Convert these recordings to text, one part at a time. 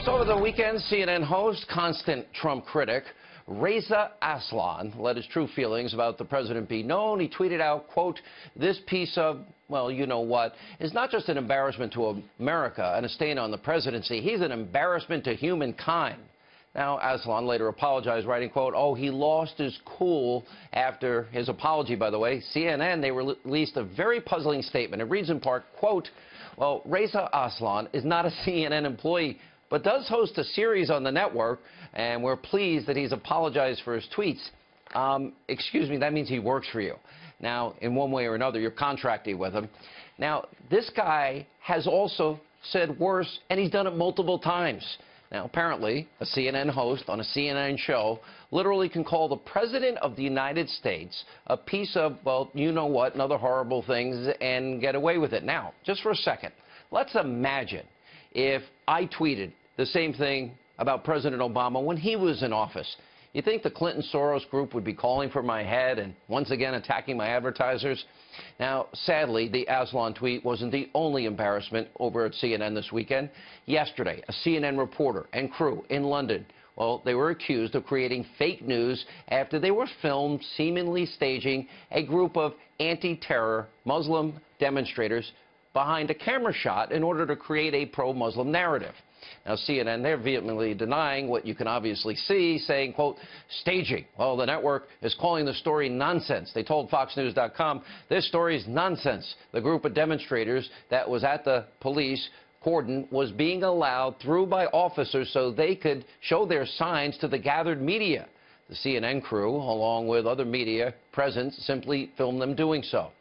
So over the weekend, CNN host, constant Trump critic, Reza Aslan let his true feelings about the president be known. He tweeted out, quote, "This piece of, well, you know what, is not just an embarrassment to America and a stain on the presidency. He's an embarrassment to humankind." Now, Aslan later apologized, writing, quote, "Oh, he lost his cool." After his apology, by the way, CNN, they released a very puzzling statement. It reads in part, quote, "Well, Reza Aslan is not a CNN employee, but does host a series on the network, and we're pleased that he's apologized for his tweets." Excuse me, that means he works for you. Now, in one way or another, you're contracting with him. Now, this guy has also said worse, and he's done it multiple times. Now, apparently, a CNN host on a CNN show literally can call the President of the United States a piece of, well, you know what, and other horrible things, and get away with it. Now, just for a second, let's imagine if I tweeted the same thing about President Obama when he was in office. You think the Clinton-Soros group would be calling for my head and once again attacking my advertisers? Now, sadly, the Aslan tweet wasn't the only embarrassment over at CNN this weekend. Yesterday, a CNN reporter and crew in London, well, they were accused of creating fake news after they were filmed seemingly staging a group of anti-terror Muslim demonstrators behind a camera shot in order to create a pro-Muslim narrative. Now, CNN, they're vehemently denying what you can obviously see, saying, quote, "Staging." Well, the network is calling the story nonsense. They told FoxNews.com, "This story is nonsense. The group of demonstrators that was at the police cordon was being allowed through by officers so they could show their signs to the gathered media." The CNN crew, along with other media present, simply filmed them doing so.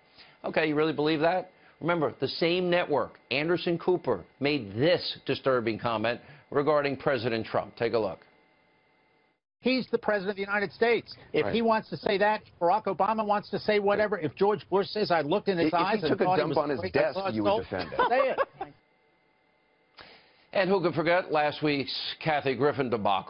Okay, you really believe that? Remember, the same network, Anderson Cooper, made this disturbing comment regarding President Trump. Take a look. He's the president of the United States. If he wants to say that, Barack Obama wants to say whatever. If George Bush says, I looked in his eyes and thought he was... If he took a dump on his desk, you would defend it. Say it. And who could forget last week's Kathy Griffin debacle?